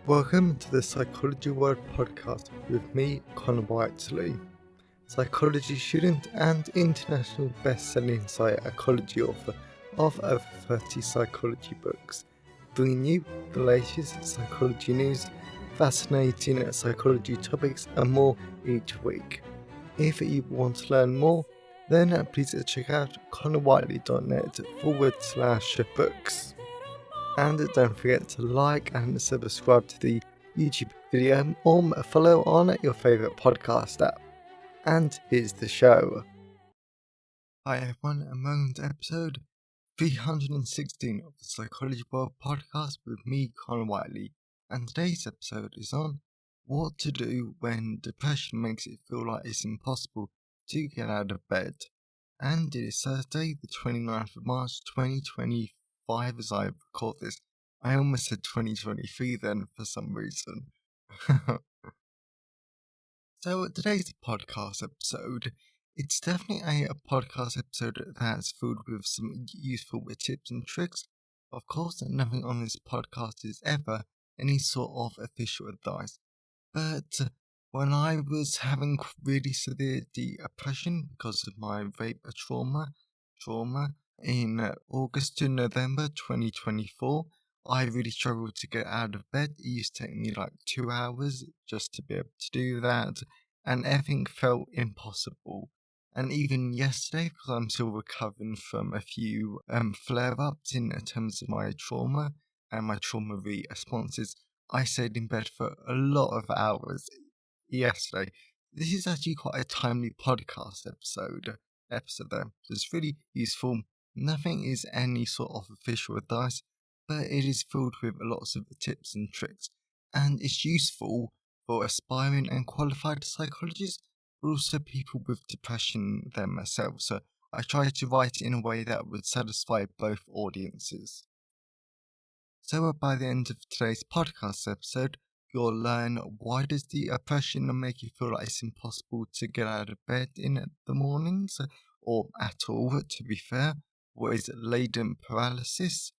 Welcome to the Psychology World podcast with me, Connor Whiteley, psychology student and international best-selling psychology author of over 30 psychology books, bringing you the latest psychology news, fascinating psychology topics and more each week. If you want to learn more, then please check out connorwhiteley.net/books. And don't forget to like and subscribe to the YouTube video or follow on your favourite podcast app. And here's the show. Hi everyone, and welcome to episode 316 of the Psychology World podcast with me, Connor Whiteley. And today's episode is on what to do when depression makes it feel like it's impossible to get out of bed. And it is Thursday, the 29th of March 2025 as I record this. I almost said 2023 then for some reason. So today's podcast episode, it's definitely a podcast episode that's filled with some useful tips and tricks. Of course, nothing on this podcast is ever any sort of official advice. But when I was having really severe depression because of my rape trauma in August to November 2024, I really struggled to get out of bed. It used to take me like 2 hours just to be able to do that, and everything felt impossible. And even yesterday, because I'm still recovering from a few flare-ups in terms of my trauma and my trauma responses, I stayed in bed for a lot of hours yesterday. This is actually quite a timely podcast episode though. It's really useful. Nothing is any sort of official advice, but it is filled with lots of tips and tricks, and it's useful for aspiring and qualified psychologists, but also people with depression themselves. So I tried to write it in a way that would satisfy both audiences. So by the end of today's podcast episode, you'll learn why does depression make you feel like it's impossible to get out of bed in the mornings, or at all, to be fair. What is Leaden Paralysis?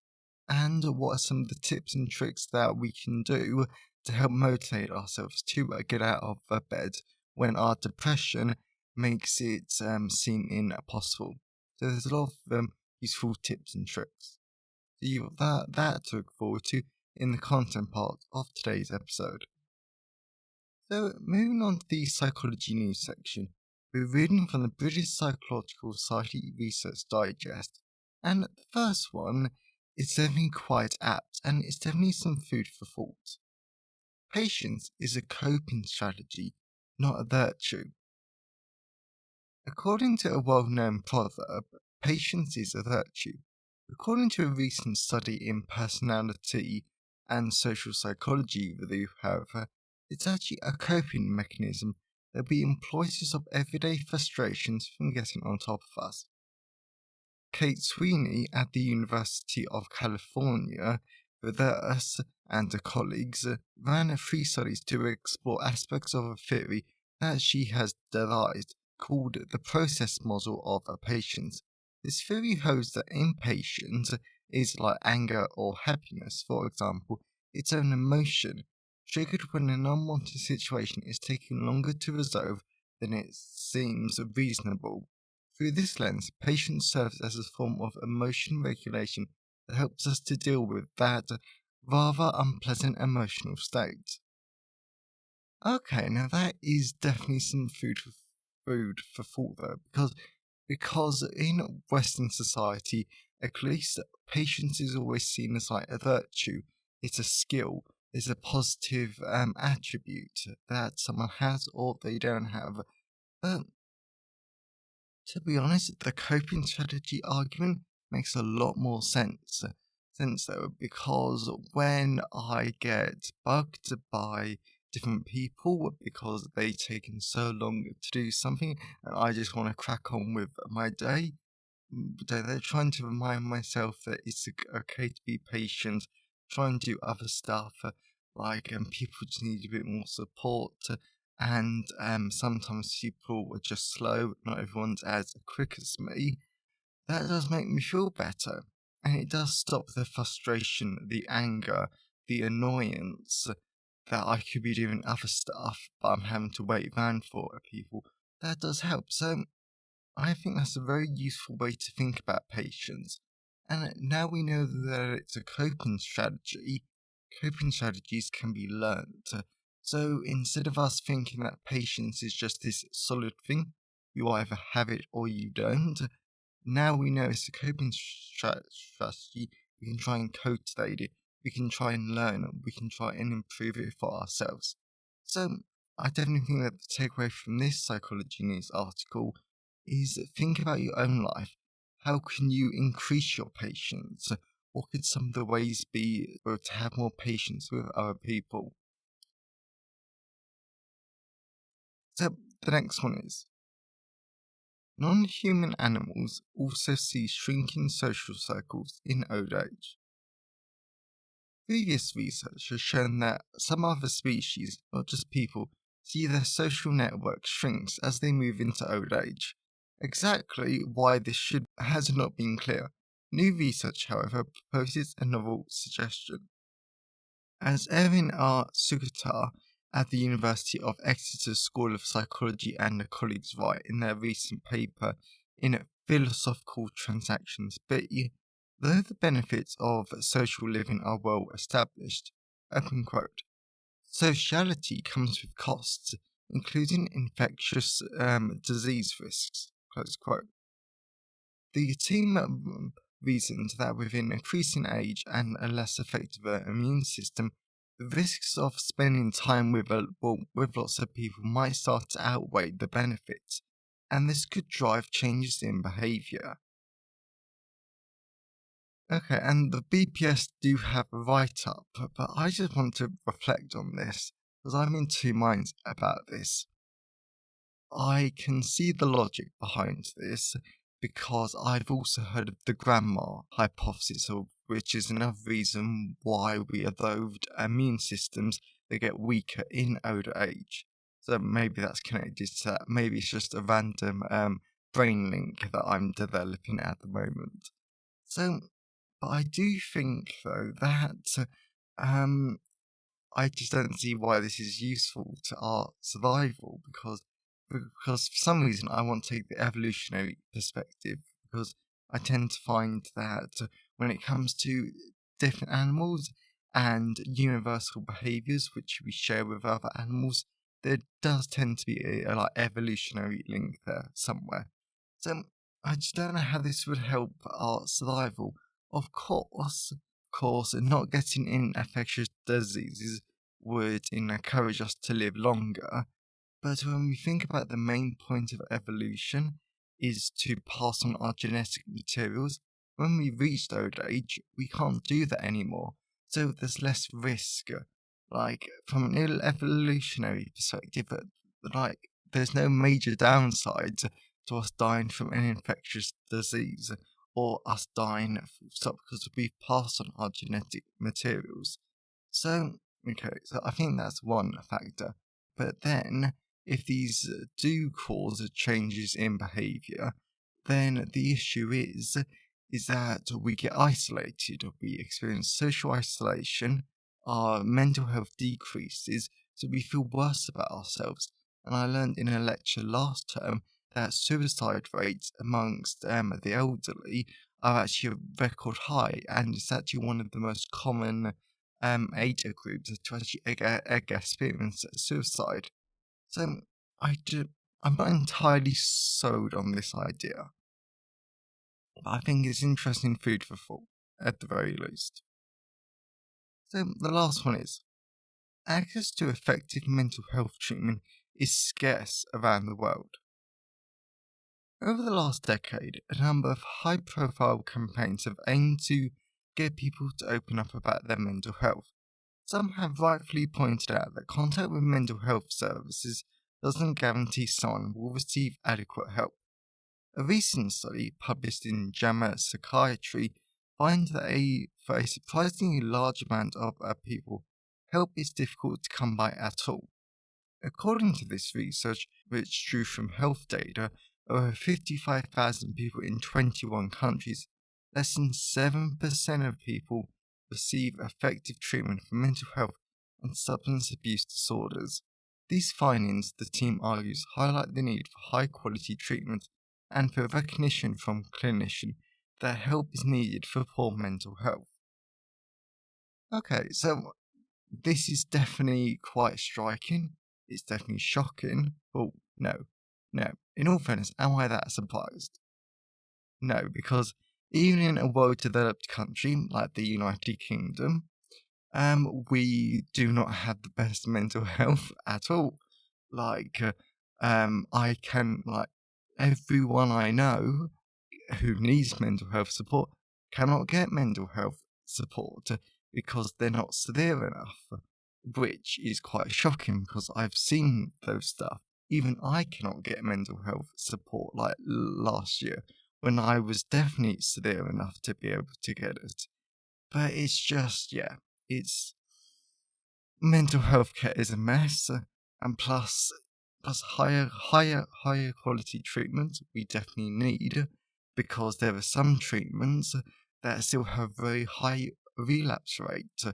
And what are some of the tips and tricks that we can do to help motivate ourselves to get out of bed when our depression makes it seem impossible. So there's a lot of useful tips and tricks. So you've got that to look forward to in the content part of today's episode. So moving on to the psychology news section, we're reading from the British Psychological Society Research Digest, and the first one is definitely quite apt, and it's definitely some food for thought. Patience is a coping strategy, not a virtue. According to a well-known proverb, patience is a virtue. According to a recent study in personality and social psychology review, however, it's actually a coping mechanism that we employ to stop everyday frustrations from getting on top of us. Kate Sweeney at the University of California, with us and her colleagues, ran 3 studies to explore aspects of a theory that she has devised called the process model of patience. This theory holds that impatience is like anger or happiness, for example, its own emotion, triggered when an unwanted situation is taking longer to resolve than it seems reasonable. Through this lens, patience serves as a form of emotion regulation that helps us to deal with that rather unpleasant emotional state. Okay, now that is definitely some food for thought though, because in Western society, at least, patience is always seen as like a virtue. It's a skill. It's a positive attribute that someone has or they don't have. But to be honest, the coping strategy argument makes a lot more sense though, because when I get bugged by different people because they've taken so long to do something and I just want to crack on with my day, they're trying to remind myself that it's okay to be patient, try and do other stuff, like people just need a bit more support, and sometimes people are just slow, not everyone's as quick as me. That does make me feel better, and it does stop the frustration, the anger, the annoyance that I could be doing other stuff, but I'm having to wait around for people, that does help. So I think that's a very useful way to think about patience. And now we know that it's a coping strategy. Coping strategies can be learned. So instead of us thinking that patience is just this solid thing, you either have it or you don't, now we know it's a coping strategy. We can try and cultivate it. We can try and learn it. We can try and improve it for ourselves. So I definitely think that the takeaway from this Psychology News article is think about your own life. How can you increase your patience? What could some of the ways be to have more patience with other people? So the next one is non-human animals also see shrinking social circles in old age. Previous research has shown that some other species, not just people, see their social network shrinks as they move into old age. Exactly why this should has not been clear. New research, however, proposes a novel suggestion. As Erin R. Sugatar at the University of Exeter School of Psychology and colleagues write in their recent paper in Philosophical Transactions B, though the benefits of social living are well established, open quote, sociality comes with costs, including infectious disease risks, close quote. The team reasoned that with an increasing age and a less effective immune system, the risks of spending time with lots of people might start to outweigh the benefits, and this could drive changes in behaviour. Okay, and the BPS do have a write-up, but I just want to reflect on this, because I'm in two minds about this. I can see the logic behind this, because I've also heard of the grandma hypothesis, which is another reason why we evolved immune systems that get weaker in older age. So maybe that's connected to that. Maybe it's just a random brain link that I'm developing at the moment. So, but I do think though that I just don't see why this is useful to our survival because for some reason I want to take the evolutionary perspective because I tend to find that when it comes to different animals and universal behaviors which we share with other animals, there does tend to be a like evolutionary link there somewhere. So I just don't know how this would help our survival. Of course, not getting infectious diseases would encourage us to live longer. But when we think about the main point of evolution is to pass on our genetic materials, when we reach old age, we can't do that anymore. So there's less risk. Like, from an evolutionary perspective, like, there's no major downside to us dying from an infectious disease or us dying full stop because we've passed on our genetic materials. So, okay, so I think that's one factor. But then, if these do cause changes in behaviour, then the issue is that we get isolated, we experience social isolation, our mental health decreases, so we feel worse about ourselves. And I learned in a lecture last term that suicide rates amongst the elderly are actually a record high, and it's actually one of the most common age groups to actually experience suicide. So I'm not entirely sold on this idea, but I think it's interesting food for thought, at the very least. So the last one is access to effective mental health treatment is scarce around the world. Over the last decade, a number of high profile campaigns have aimed to get people to open up about their mental health. Some have rightfully pointed out that contact with mental health services doesn't guarantee someone will receive adequate help. A recent study published in JAMA Psychiatry finds that for a surprisingly large amount of people, help is difficult to come by at all. According to this research, which drew from health data, over 55,000 people in 21 countries, less than 7% of people receive effective treatment for mental health, and substance abuse disorders. These findings, the team argues, highlight the need for high-quality treatment and for recognition from clinicians that help is needed for poor mental health. Okay, so this is definitely quite striking. It's definitely shocking. Well, no. In all fairness, am I that surprised? No, because even in a well-developed country like the United Kingdom, we do not have the best mental health at all. I can, everyone I know who needs mental health support cannot get mental health support because they're not severe enough, which is quite shocking because I've seen those stuff. Even I cannot get mental health support like last year when I was definitely severe enough to be able to get it. But it's just, yeah, it's mental health care is a mess, and plus higher quality treatment we definitely need because there are some treatments that still have very high relapse rate,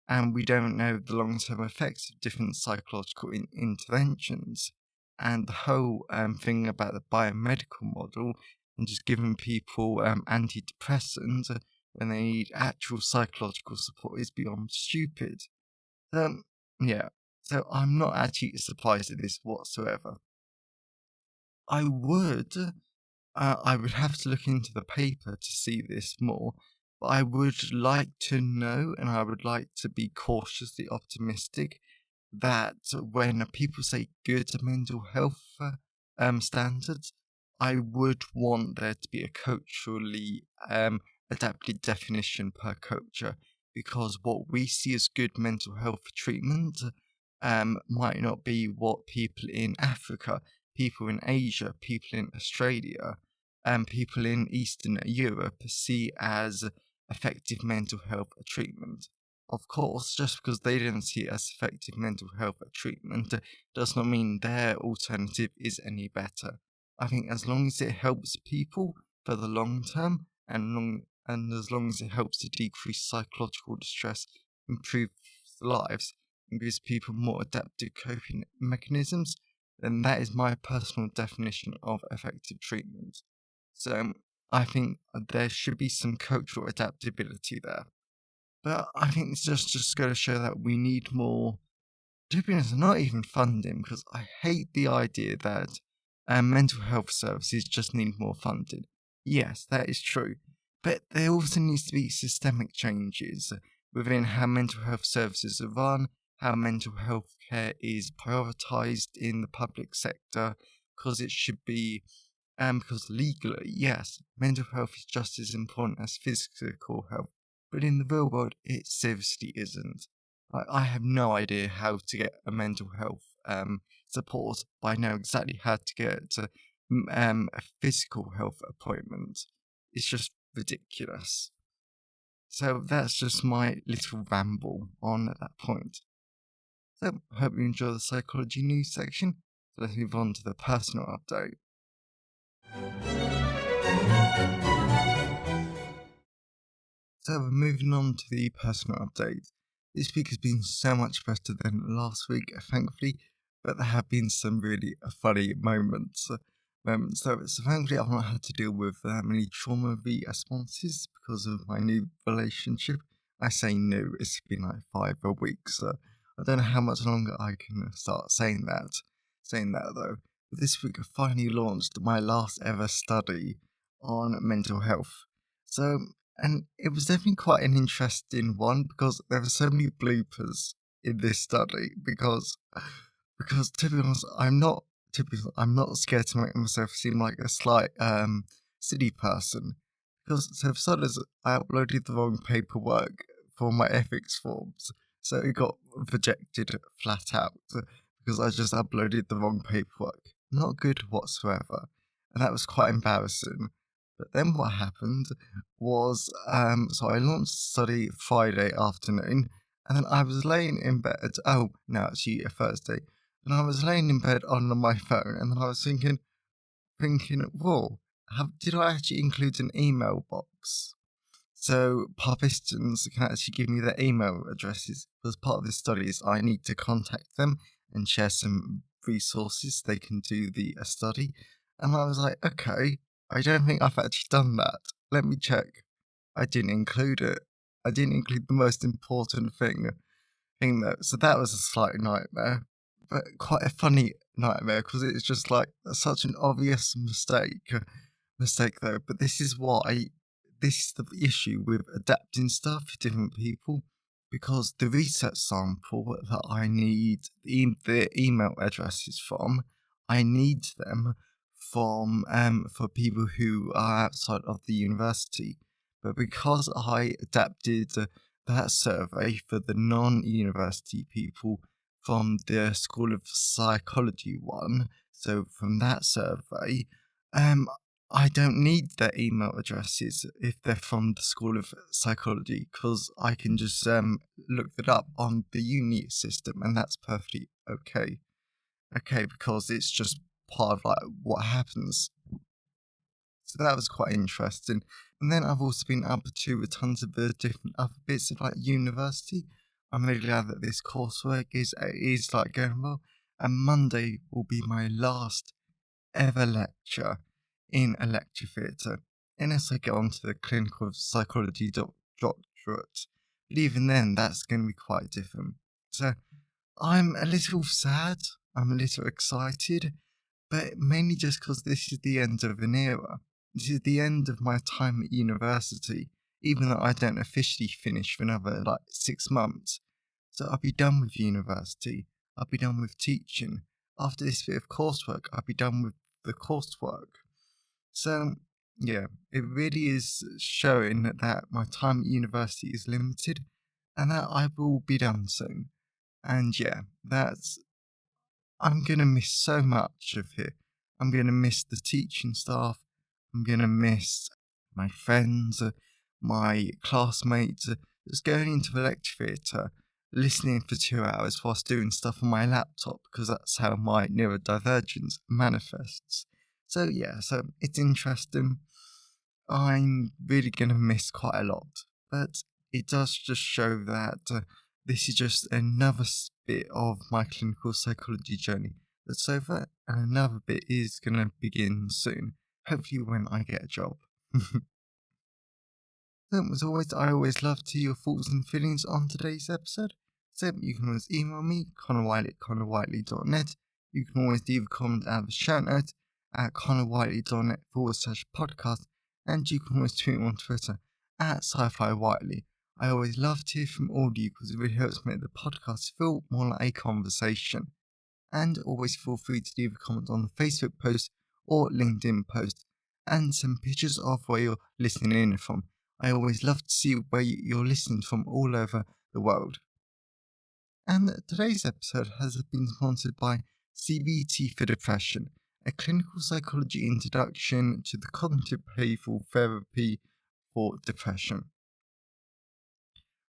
and we don't know the long term effects of different psychological interventions. And the whole thing about the biomedical model and just giving people antidepressants when they need actual psychological support is beyond stupid. Um, yeah, so I'm not actually surprised at this whatsoever. I would, I would have to look into the paper to see this more, but I would like to know, and I would like to be cautiously optimistic that when people say good mental health standards, I would want there to be a culturally adapted definition per culture, because what we see as good mental health treatment might not be what people in Africa, people in Asia, people in Australia, and people in Eastern Europe see as effective mental health treatment. Of course, just because they don't see it as effective mental health treatment does not mean their alternative is any better. I think as long as it helps people for the long term and as long as it helps to decrease psychological distress, improve lives, and gives people more adaptive coping mechanisms, then that is my personal definition of effective treatment. So I think there should be some cultural adaptability there. But I think it's just going to show that we need more, to be honest, not even funding, because I hate the idea that mental health services just need more funding. Yes, that is true. But there also needs to be systemic changes within how mental health services are run, how mental health care is prioritised in the public sector, because it should be, because legally, yes, mental health is just as important as physical health, but in the real world, it seriously isn't. I have no idea how to get a mental health support, but I know exactly how to get a physical health appointment. It's just ridiculous. So that's just my little ramble on that point. So I hope you enjoy the psychology news section. So let's move on to the personal update. So we're moving on to the personal update. This week has been so much better than last week, thankfully, but there have been some really funny moments. So thankfully I've not had to deal with many trauma responses because of my new relationship. I say new, it's been like 5 weeks. I don't know how much longer I can start saying that. Saying that though, but this week I finally launched my last ever study on mental health. So, and it was definitely quite an interesting one because there were so many bloopers in this study because to be honest, I'm not scared to make myself seem like a slight silly person. Because so for starters, I uploaded the wrong paperwork for my ethics forms, so it got rejected flat out because I just uploaded the wrong paperwork. Not good whatsoever, and that was quite embarrassing. But then what happened was, so I launched the study Friday afternoon, and then I was laying in bed. Oh, no, actually, a Thursday. And I was laying in bed on my phone, and then I was thinking, whoa, did I actually include an email box? So participants can actually give me their email addresses. As part of this study is I need to contact them and share some resources they can do the study. And I was like, okay, I don't think I've actually done that. Let me check. I didn't include it. I didn't include the most important thing though. So that was a slight nightmare, but quite a funny nightmare because it's just like such an obvious mistake though. But this is the issue with adapting stuff to different people, because the research sample that I need the email addresses from, I need them from for people who are outside of the university. But because I adapted that survey for the non-university people from the School of Psychology one, so from that survey, um, I don't need their email addresses if they're from the School of Psychology, because I can just look it up on the uni system, and that's perfectly okay. Okay, because it's just part of like what happens. So that was quite interesting. And then I've also been up to tons of different other bits of like university. I'm really glad that this coursework is like going well. And Monday will be my last ever lecture in a lecture theatre, unless I get onto the clinical psychology doctorate. But even then, that's going to be quite different. So I'm a little sad, I'm a little excited, but mainly just because this is the end of an era. This is the end of my time at university, even though I don't officially finish for another like 6 months. So I'll be done with university, I'll be done with teaching. After this bit of coursework, I'll be done with the coursework. So, yeah, it really is showing that my time at university is limited and that I will be done soon. And yeah, I'm going to miss so much of it. I'm going to miss the teaching staff. I'm going to miss my friends, my classmates, just going into a lecture theatre, listening for 2 hours whilst doing stuff on my laptop, because that's how my neurodivergence manifests. So, yeah, so it's interesting. I'm really going to miss quite a lot, but it does just show that this is just another bit of my clinical psychology journey that's over, and another bit is going to begin soon, hopefully when I get a job. So, as always, I always love to hear your thoughts and feelings on today's episode. So, you can always email me, connorwhiteley@connorwhiteley.net. You can always leave a comment at the show notes at connorwhiteley.net/podcast. And you can always tweet me on Twitter at sci-fi whiteley. I always love to hear from all of you because it really helps make the podcast feel more like a conversation. And always feel free to leave a comment on the Facebook post or LinkedIn post and some pictures of where you're listening in from. I always love to see where you're listening from all over the world. And today's episode has been sponsored by CBT for Depression, a clinical psychology introduction to the cognitive behavioral therapy for depression.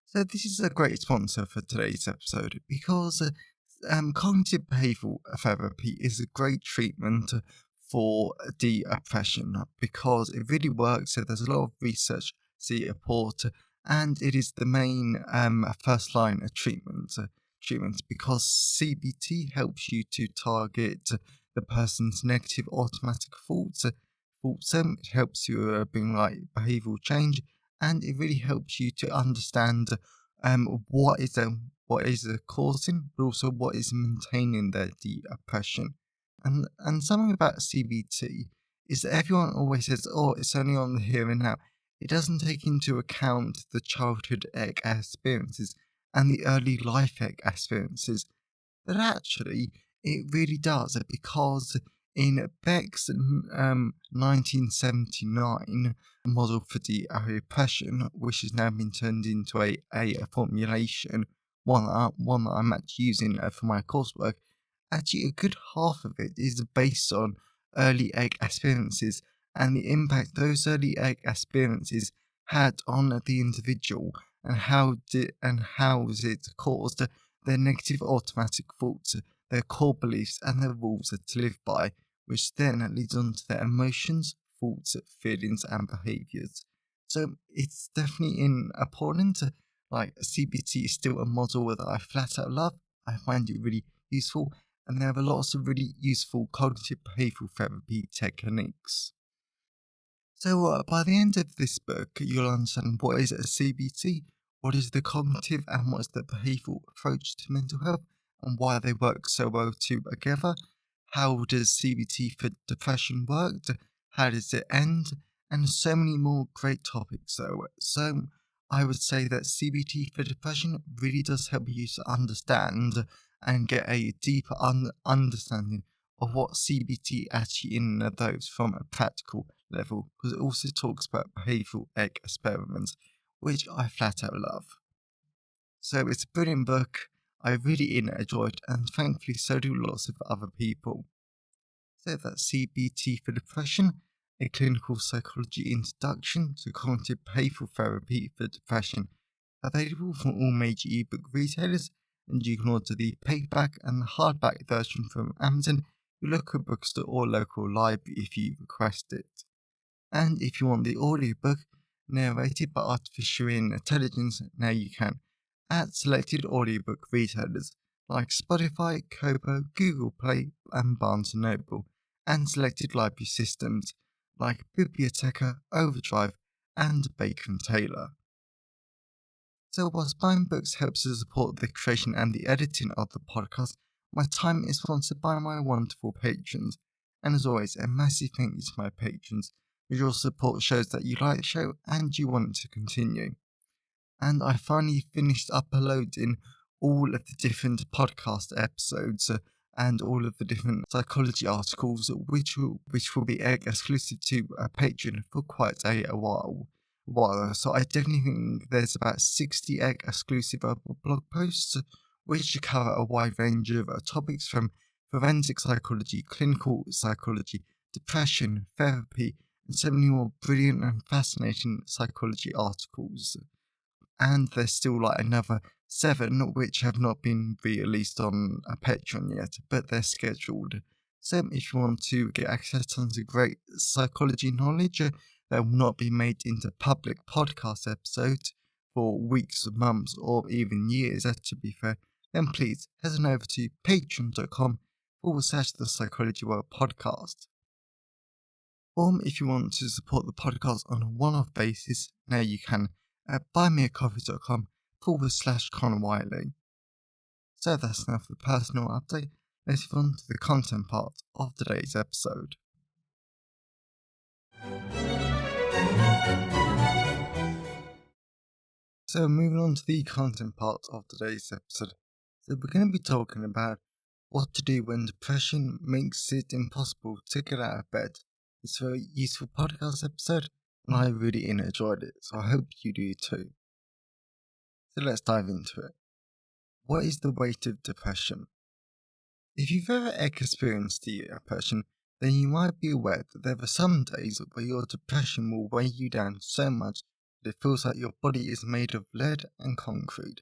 So this is a great sponsor for today's episode because cognitive behavioral therapy is a great treatment for depression because it really works. So there's a lot of research to support, and it is the main first line of treatment because CBT helps you to target the person's negative automatic thoughts. It helps you bring like behavioral change, and it really helps you to understand what is causing, but also what is maintaining the depression. And something about CBT is that everyone always says, "Oh, it's only on the here and now." It doesn't take into account the childhood experiences and the early life experiences. But actually, it really does, because in Beck's 1979 model for depression, which has now been turned into a formulation, one that I'm actually using for my coursework, actually a good half of it is based on early egg experiences and the impact those early egg experiences had on the individual, and how was it caused their negative automatic thoughts, their core beliefs, and their rules to live by, which then leads on to their emotions, thoughts, feelings, and behaviours. So it's definitely important. Like CBT is still a model that I flat out love. I find it really useful, and there are lots of really useful cognitive behavioral therapy techniques. So by the end of this book, you'll understand what is a CBT, what is the cognitive and what is the behavioural approach to mental health, and why they work so well together. How does CBT for depression work? How does it end? And so many more great topics. So I would say that CBT for depression really does help you to understand and get a deeper understanding of what CBT actually in and of those from a practical level, because it also talks about behavioural egg experiments, which I flat out love. So it's a brilliant book. I really enjoyed, and thankfully so do lots of other people. So that's CBT for Depression, a clinical psychology introduction to cognitive behavioural therapy for depression, available from all major ebook retailers, and you can order the paperback and the hardback version from Amazon, your local bookstore or local library if you request it. And if you want the audiobook narrated by artificial intelligence, now you can at selected audiobook retailers like Spotify, Kobo, Google Play, and Barnes & Noble, and selected library systems like Biblioteca, Overdrive, and Bacon Taylor. So whilst buying books helps to support the creation and the editing of the podcast, my time is sponsored by my wonderful patrons. And as always, a massive thank you to my patrons. Your support shows that you like the show and you want it to continue. And I finally finished uploading all of the different podcast episodes and all of the different psychology articles, which will be exclusive to Patreon for quite a while. So I definitely think there's about 60 exclusive blog posts, which cover a wide range of topics from forensic psychology, clinical psychology, depression, therapy, and so many more brilliant and fascinating psychology articles. And there's still like another 7 which have not been released on a Patreon yet, but they're scheduled. So if you want to get access to some great psychology knowledge that will not be made into public podcast episodes for weeks, months, or even years, to be fair, then please head on over to patreon.com/the Psychology World podcast. Or if you want to support the podcast on a one-off basis, now you can at buymeacoffee.com/Conor Wiley. So that's enough for the personal update. Let's move on to the content part of today's episode. So moving on to the content part of today's episode. So we're going to be talking about what to do when depression makes it impossible to get out of bed. It's a very useful podcast episode, and I really enjoyed it, so I hope you do too. So let's dive into it. What is the weight of depression? If you've ever experienced depression, then you might be aware that there are some days where your depression will weigh you down so much that it feels like your body is made of lead and concrete.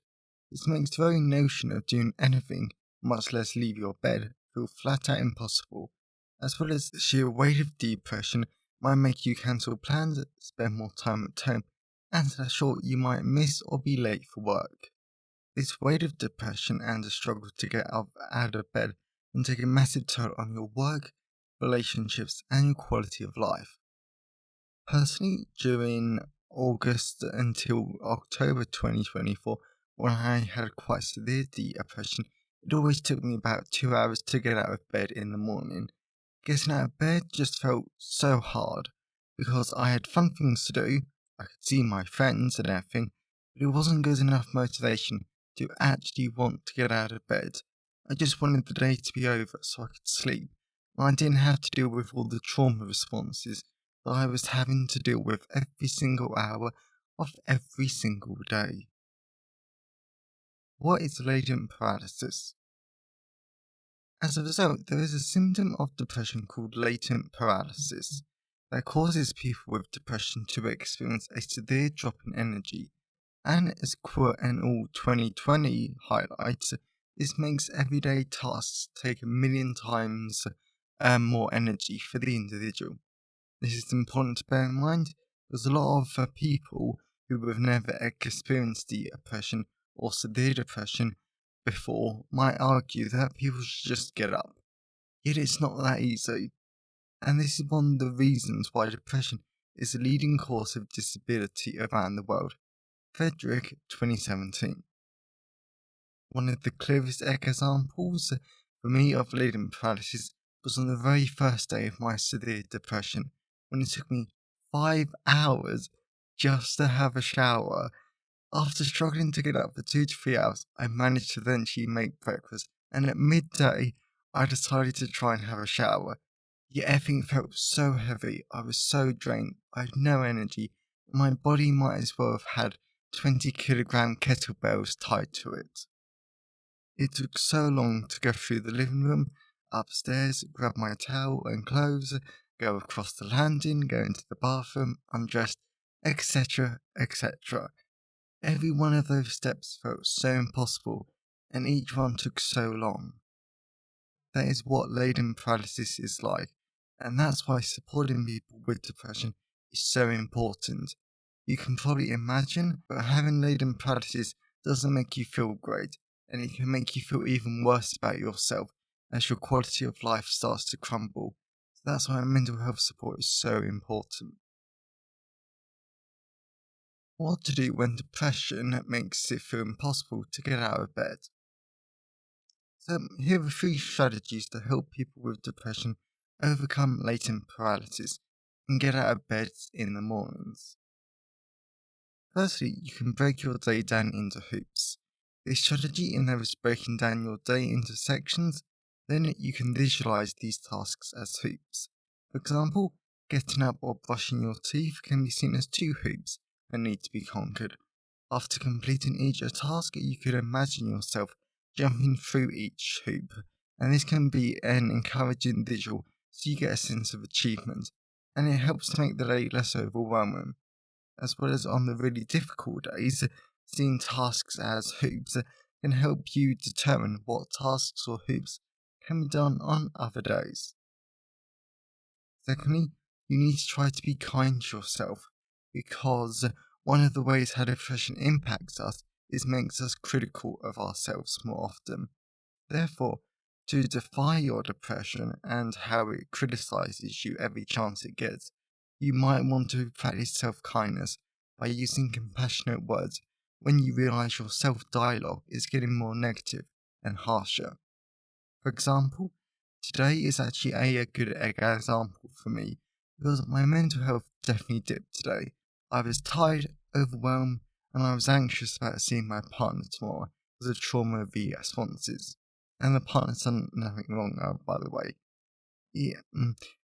This makes the very notion of doing anything, much less leave your bed, feel flat out impossible, as well as the sheer weight of depression might make you cancel plans, spend more time at home, and so short you might miss or be late for work. This weight of depression and the struggle to get out of bed can take a massive toll on your work, relationships, and your quality of life. Personally, during August until October 2024, when I had quite severe depression, it always took me about 2 hours to get out of bed in the morning. Getting out of bed just felt so hard, because I had fun things to do, I could see my friends and everything, but it wasn't good enough motivation to actually want to get out of bed. I just wanted the day to be over so I could sleep, and I didn't have to deal with all the trauma responses that I was having to deal with every single hour of every single day. What is Leaden Paralysis? As a result, there is a symptom of depression called latent paralysis that causes people with depression to experience a severe drop in energy. And as Quote and All 2020 highlights, this makes everyday tasks take 1,000,000 times more energy for the individual. This is important to bear in mind There's a lot of people who have never experienced depression or severe depression before might argue that people should just get up. Yet it's not that easy. And this is one of the reasons why depression is the leading cause of disability around the world. Frederick, 2017. One of the clearest examples for me of Leaden Paralysis was on the very first day of my severe depression, when it took me 5 hours just to have a shower. After struggling to get up for 2 to 3 hours, I managed to eventually make breakfast, and at midday, I decided to try and have a shower. Yet everything felt so heavy, I was so drained, I had no energy, and my body might as well have had 20-kilogram kettlebells tied to it. It took so long to go through the living room, upstairs, grab my towel and clothes, go across the landing, go into the bathroom, undress, etc., etc. Every one of those steps felt so impossible, and each one took so long. That is what Leaden Paralysis is like, and that's why supporting people with depression is so important. You can probably imagine, but having Leaden Paralysis doesn't make you feel great, and it can make you feel even worse about yourself as your quality of life starts to crumble. So that's why mental health support is so important. What to do when depression makes it feel impossible to get out of bed? So here are 3 strategies to help people with depression overcome latent paralysis and get out of bed in the mornings. Firstly, you can break your day down into hoops. This strategy involves breaking down your day into sections, then you can visualize these tasks as hoops. For example, getting up or brushing your teeth can be seen as 2 hoops that need to be conquered. After completing each task, you could imagine yourself jumping through each hoop, and this can be an encouraging visual so you get a sense of achievement, and it helps to make the day less overwhelming. As well as on the really difficult days, seeing tasks as hoops can help you determine what tasks or hoops can be done on other days. Secondly, you need to try to be kind to yourself, because one of the ways how depression impacts us is makes us critical of ourselves more often. Therefore, to defy your depression and how it criticizes you every chance it gets, you might want to practice self-kindness by using compassionate words when you realize your self-dialogue is getting more negative and harsher. For example, today is actually a good example for me, because my mental health definitely dipped today. I was tired, overwhelmed, and I was anxious about seeing my partner tomorrow because of trauma responses. And the partner's done nothing wrong, by the way.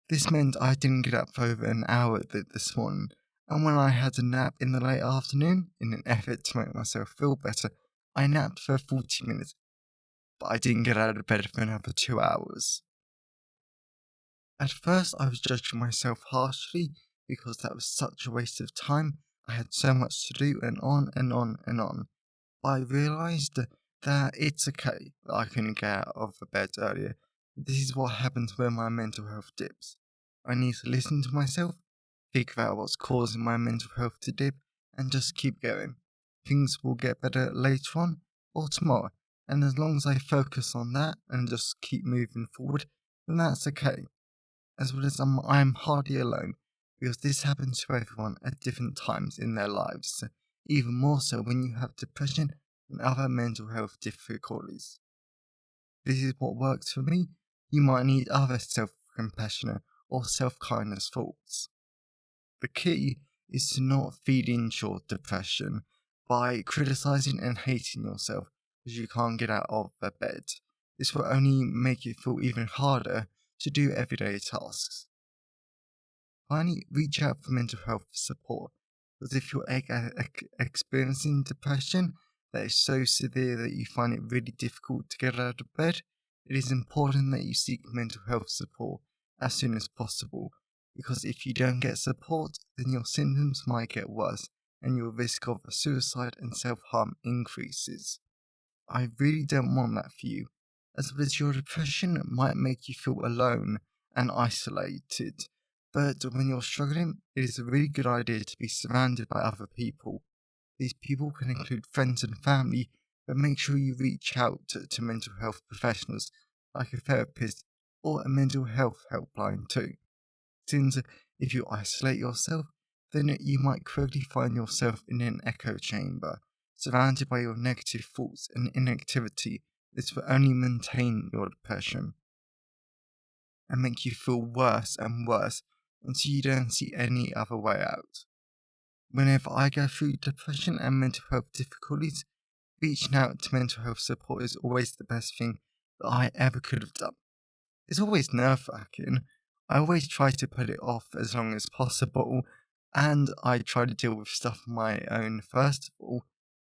This meant I didn't get up for over an hour this morning, and when I had a nap in the late afternoon, in an effort to make myself feel better, I napped for 40 minutes, but I didn't get out of bed for another 2 hours. At first, I was judging myself harshly because that was such a waste of time. I had so much to do, and on and on and on. But I realised that it's okay that I couldn't get out of the bed earlier. This is what happens when my mental health dips. I need to listen to myself, figure out what's causing my mental health to dip, and just keep going. Things will get better later on or tomorrow, and as long as I focus on that and just keep moving forward, then that's okay. As well as I'm hardly alone, because this happens to everyone at different times in their lives, even more so when you have depression and other mental health difficulties. This is what works for me. You might need other self-compassion or self-kindness thoughts. The key is to not feed into your depression by criticizing and hating yourself because you can't get out of the bed. This will only make it feel even harder to do everyday tasks. Finally, reach out for mental health support, because if you're experiencing depression that is so severe that you find it really difficult to get out of bed, it is important that you seek mental health support as soon as possible, because if you don't get support, then your symptoms might get worse and your risk of suicide and self-harm increases. I really don't want that for you, as well as your depression might make you feel alone and isolated, But when you're struggling, it is a really good idea to be surrounded by other people. These people can include friends and family, but make sure you reach out to mental health professionals like a therapist or a mental health helpline too. Since if you isolate yourself, then you might quickly find yourself in an echo chamber, surrounded by your negative thoughts and inactivity. This will only maintain your depression and make you feel worse and worse until you don't see any other way out. Whenever I go through depression and mental health difficulties, reaching out to mental health support is always the best thing that I ever could have done. It's always nerve-wracking. I always try to put it off as long as possible, and I try to deal with stuff on my own first of all.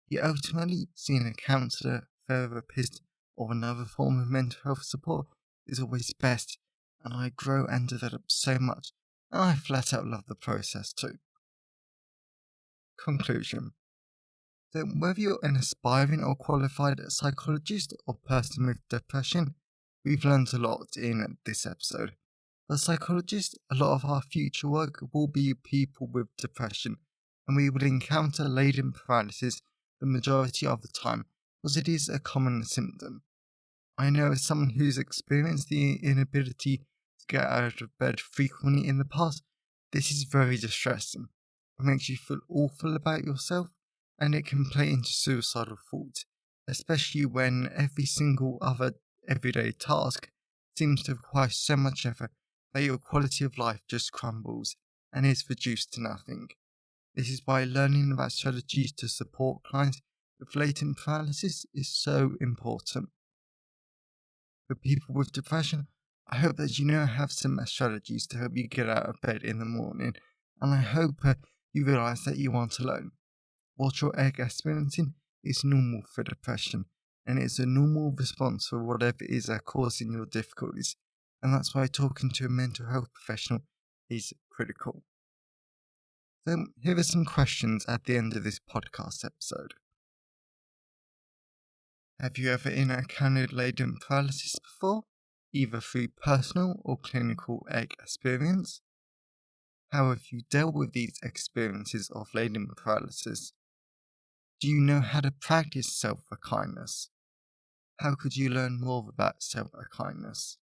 Yet ultimately, seeing a counsellor, therapist, or another form of mental health support is always best, and I grow and develop so much, and I flat out love the process too. Conclusion. So whether you're an aspiring or qualified psychologist or person with depression, we've learned a lot in this episode. As psychologists, a lot of our future work will be people with depression, and we will encounter Leaden paralysis the majority of the time, because it is a common symptom. I know as someone who's experienced the inability to get out of bed frequently in the past, this is very distressing. It makes you feel awful about yourself, and it can play into suicidal thoughts, especially when every single other everyday task seems to require so much effort that your quality of life just crumbles and is reduced to nothing. This is why learning about strategies to support clients with latent paralysis is so important. For people with depression, I hope that you now have some strategies to help you get out of bed in the morning, and I hope you realise that you aren't alone. What you're experiencing is normal for depression, and it's a normal response for whatever is causing your difficulties, and that's why talking to a mental health professional is critical. So here are some questions at the end of this podcast episode. Have you ever encountered Leaden paralysis before, either through personal or clinical experience? How have you dealt with these experiences of Leaden paralysis? Do you know how to practice self-kindness? How could you learn more about self-kindness?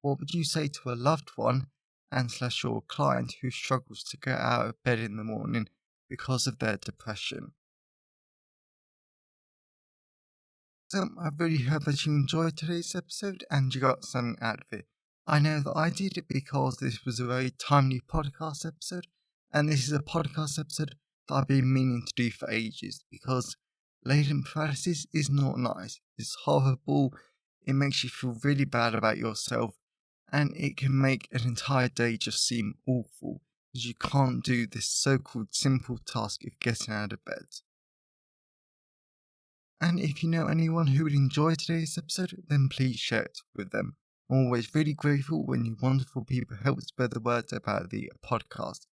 What would you say to a loved one and / your client who struggles to get out of bed in the morning because of their depression? So I really hope that you enjoyed today's episode and you got something out of it. I know that I did it because this was a very timely podcast episode, and this is a podcast episode that I've been meaning to do for ages, because Leaden paralysis is not nice. It's horrible. It makes you feel really bad about yourself, and it can make an entire day just seem awful, because you can't do this so-called simple task of getting out of bed. And if you know anyone who would enjoy today's episode, then please share it with them. I'm always really grateful when you wonderful people help spread the word about the podcast.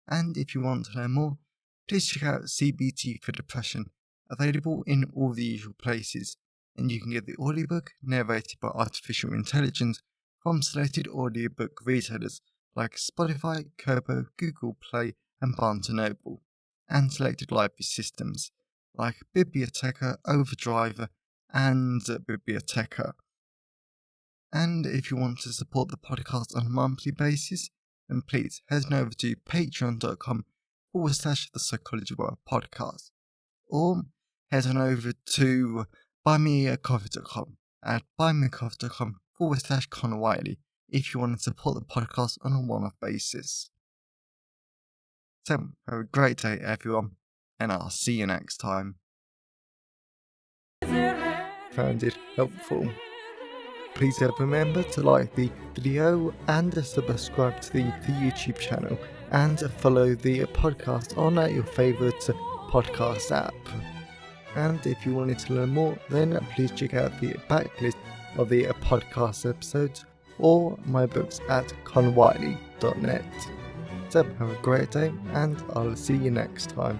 And if you want to learn more, please check out CBT for Depression, available in all the usual places. And you can get the audiobook narrated by artificial intelligence from selected audiobook retailers like Spotify, Kobo, Google Play, and Barnes & Noble, and selected library systems like Biblioteca, Overdrive, and Biblioteca. And if you want to support the podcast on a monthly basis, then please head on over to patreon.com/the Psychology World Podcast, or head on over to buymeacoffee.com at buymeacoffee.com/Connor Wiley if you want to support the podcast on a one-off basis. So, have a great day, everyone, and I'll see you next time. Found it helpful? Please remember to like the video and subscribe to the YouTube channel, and follow the podcast on your favourite podcast app. And if you wanted to learn more, then please check out the backlist of the podcast episodes or my books at conwiley.net. So have a great day, and I'll see you next time.